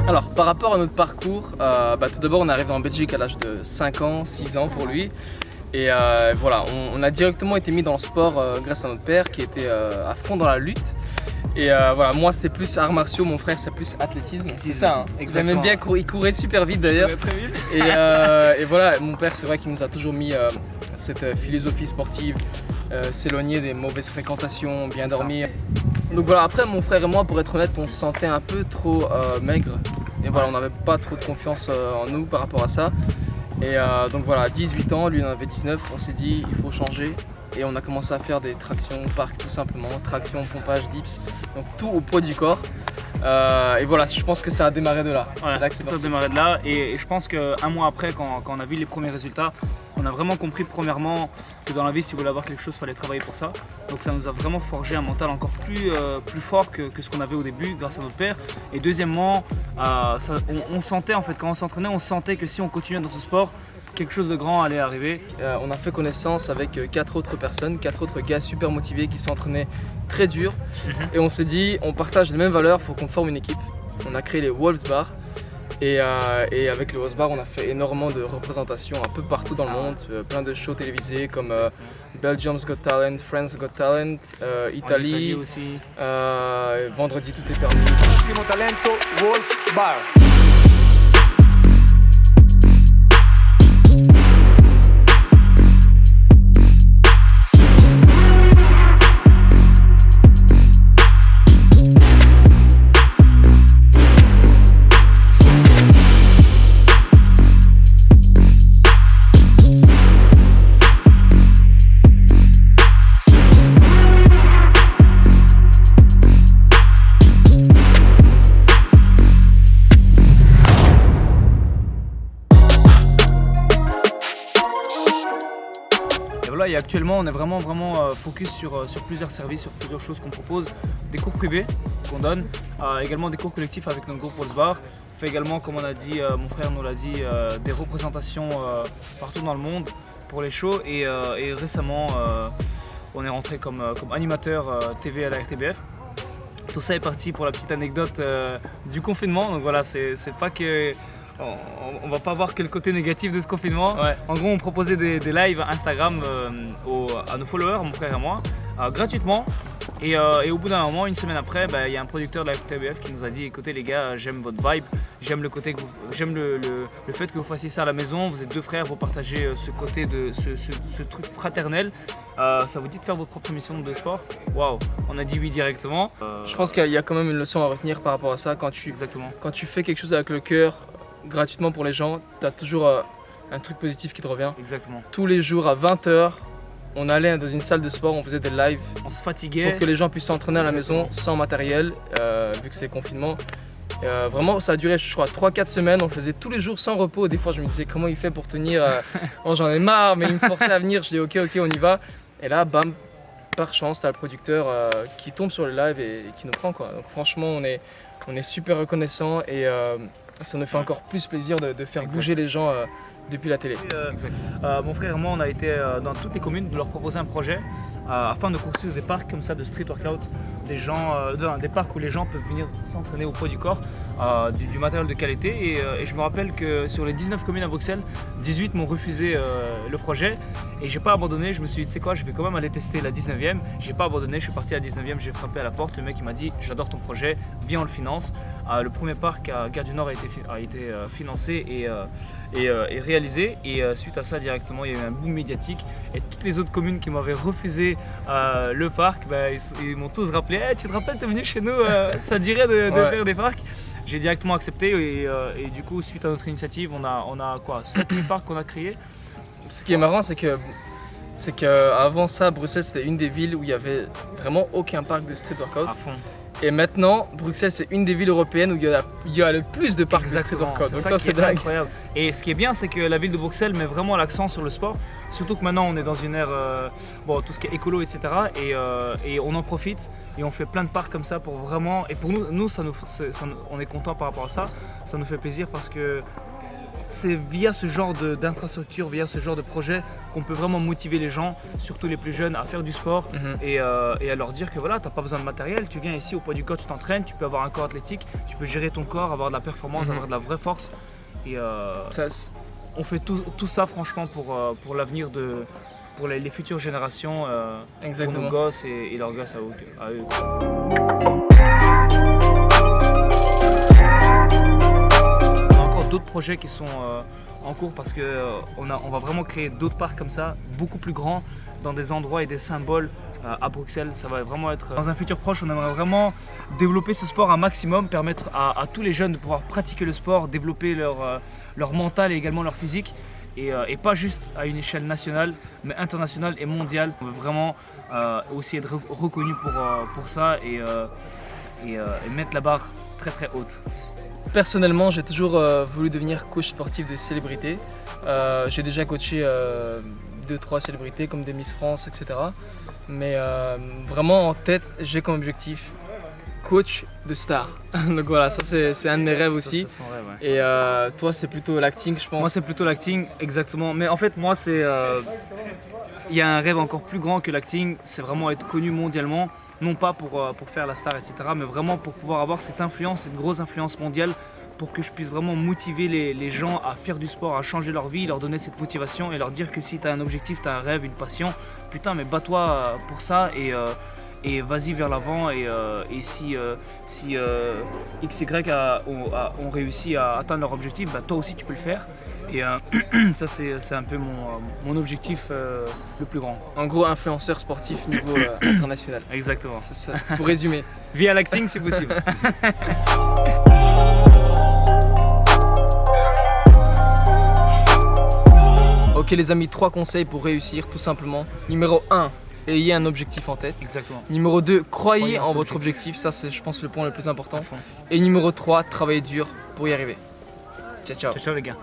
Alors, par rapport à notre parcours, tout d'abord on est arrivé en Belgique à l'âge de 5 ans, 6 ans pour lui. Et voilà, on a directement été mis dans le sport grâce à notre père qui était à fond dans la lutte. Et voilà, moi c'était plus arts martiaux, mon frère c'est plus athlétisme. C'est ça, hein. Exactement. J'aime bien il courait super vite d'ailleurs. Très vite. Et voilà, mon père c'est vrai qu'il nous a toujours mis cette philosophie sportive, s'éloigner des mauvaises fréquentations, bien dormir. Donc voilà, après mon frère et moi, pour être honnête, on se sentait un peu trop maigre. Et voilà, on n'avait pas trop de confiance en nous par rapport à ça. Et donc voilà, à 18 ans, lui il en avait 19, on s'est dit il faut changer. Et on a commencé à faire des tractions au parc tout simplement, traction, pompage, dips, donc tout au poids du corps. Et voilà, je pense que ça a démarré de là. Ouais, c'est là que c'est parti. démarré de là. Et je pense qu'un mois après, quand on a vu les premiers résultats, on a vraiment compris premièrement que dans la vie, si tu voulais avoir quelque chose, il fallait travailler pour ça. Donc ça nous a vraiment forgé un mental encore plus fort que ce qu'on avait au début grâce à notre père. Et deuxièmement, on sentait en fait, quand on s'entraînait, on sentait que si on continuait dans ce sport, quelque chose de grand allait arriver. On a fait connaissance avec 4 autres personnes, 4 autres gars super motivés qui s'entraînaient très dur. Et on s'est dit, on partage les mêmes valeurs, il faut qu'on forme une équipe. On a créé les Wolves Bar. Et avec les Wolves Bar, on a fait énormément de représentations un peu partout dans le monde. Plein de shows télévisés comme Belgium's Got Talent, France Got Talent, Italie aussi. Vendredi tout est permis. Massimo Talento, Wolves Bar. Et actuellement, on est vraiment focus sur plusieurs services, sur plusieurs choses qu'on propose. Des cours privés qu'on donne, également des cours collectifs avec notre groupe Wolves Bar. On fait également, comme on a dit, mon frère nous l'a dit, des représentations partout dans le monde pour les shows. Et récemment, on est rentré comme animateur TV à la RTBF. Tout ça est parti pour la petite anecdote du confinement. Donc voilà, c'est pas que... On va pas voir que le côté négatif de ce confinement. Ouais. En gros, on proposait des lives Instagram à nos followers, mon frère et moi, gratuitement. Et au bout d'un moment, une semaine après, il y a un producteur de la RTBF qui nous a dit écoutez les gars, j'aime votre vibe, j'aime le fait que vous fassiez ça à la maison, vous êtes deux frères, vous partagez ce côté de ce truc fraternel. Ça vous dit de faire votre propre émission de sport? Waouh, on a dit oui directement. Je pense qu'il y a quand même une leçon à retenir par rapport à ça. Quand tu fais quelque chose avec le cœur, gratuitement pour les gens, tu as toujours un truc positif qui te revient. Exactement. Tous les jours à 20h, on allait dans une salle de sport, on faisait des lives. On se fatiguait. Pour que les gens puissent s'entraîner à la maison sans matériel, vu que c'est le confinement. Vraiment, ça a duré, je crois, 3-4 semaines. On le faisait tous les jours sans repos. Des fois, je me disais comment il fait pour tenir. Bon, j'en ai marre, mais il me forçait à venir. Je dis ok, on y va. Et là, bam, par chance, t'as le producteur qui tombe sur le live et qui nous prend, quoi. Donc franchement, on est super reconnaissant et ça nous fait encore plus plaisir de faire bouger les gens depuis la télé. Mon frère et moi, on a été dans toutes les communes de leur proposer un projet afin de construire des parcs comme ça de street workout, des parcs où les gens peuvent venir s'entraîner au poids du corps, du matériel de qualité. Et je me rappelle que sur les 19 communes à Bruxelles, 18 m'ont refusé le projet et j'ai pas abandonné. Je me suis dit tu sais quoi, je vais quand même aller tester la 19e. J'ai pas abandonné, je suis parti à la 19e, j'ai frappé à la porte. Le mec il m'a dit j'adore ton projet, viens on le finance. Le premier parc à Gare du Nord a été financé et réalisé, et suite à ça directement il y a eu un boom médiatique et toutes les autres communes qui m'avaient refusé le parc, ils m'ont tous rappelé hey, tu te rappelles, t'es venu chez nous, ça dirait de faire des parcs. J'ai directement accepté et du coup suite à notre initiative on a quoi, 7000 parcs qu'on a créés. Ce qui est marrant c'est que avant ça, Bruxelles c'était une des villes où il y avait vraiment aucun parc de street workout. À fond. Et maintenant, Bruxelles, c'est une des villes européennes où il y a le plus de parcs de street workout. Donc ça, c'est dingue. Incroyable. Et ce qui est bien, c'est que la ville de Bruxelles met vraiment l'accent sur le sport. Surtout que maintenant, on est dans une ère, tout ce qui est écolo, etc. Et on en profite et on fait plein de parcs comme ça pour vraiment. Et pour nous on est content par rapport à ça. Ça nous fait plaisir parce que c'est via ce genre d'infrastructure, via ce genre de projet qu'on peut vraiment motiver les gens, surtout les plus jeunes, à faire du sport et à leur dire que voilà, tu n'as pas besoin de matériel, tu viens ici au poids du corps, tu t'entraînes, tu peux avoir un corps athlétique, tu peux gérer ton corps, avoir de la performance, avoir de la vraie force. Et on fait tout ça franchement pour l'avenir pour les futures générations, pour nos gosses et leurs gosses à eux. On a encore d'autres projets qui sont en cours parce qu'on va vraiment créer d'autres parcs comme ça, beaucoup plus grands, dans des endroits et des symboles à Bruxelles. Ça va vraiment être... Dans un futur proche, on aimerait vraiment développer ce sport un maximum, permettre à tous les jeunes de pouvoir pratiquer le sport, développer leur mental et également leur physique. Et pas juste à une échelle nationale, mais internationale et mondiale. On veut vraiment aussi être reconnu pour ça et mettre la barre très très haute. Personnellement, j'ai toujours voulu devenir coach sportif de célébrités. J'ai déjà coaché 2-3 célébrités comme des Miss France, etc. Mais vraiment en tête, j'ai comme objectif coach de star. Donc voilà, ça c'est un de mes rêves aussi. Ça, rêve, ouais. Et toi, c'est plutôt l'acting, je pense. Moi, c'est plutôt l'acting, exactement. Mais en fait, moi, il y a un rêve encore plus grand que l'acting, c'est vraiment être connu mondialement. Non pas pour faire la star, etc. Mais vraiment pour pouvoir avoir cette influence, cette grosse influence mondiale, pour que je puisse vraiment motiver les gens à faire du sport, à changer leur vie, leur donner cette motivation et leur dire que si tu as un objectif, tu as un rêve, une passion, putain, mais bats-toi pour ça et vas-y vers l'avant. Et si XY ont réussi à atteindre leur objectif, bah, toi aussi tu peux le faire. Et ça c'est un peu mon objectif le plus grand. En gros, influenceur sportif niveau international. Exactement. C'est ça, pour résumer. Via l'acting, c'est possible. Ok les amis, 3 conseils pour réussir tout simplement. Numéro 1, ayez un objectif en tête. Exactement. Numéro 2, croyez en votre objectif. Ça c'est je pense le point le plus important. Et numéro 3, travaillez dur pour y arriver. Ciao ciao. Ciao ciao les gars.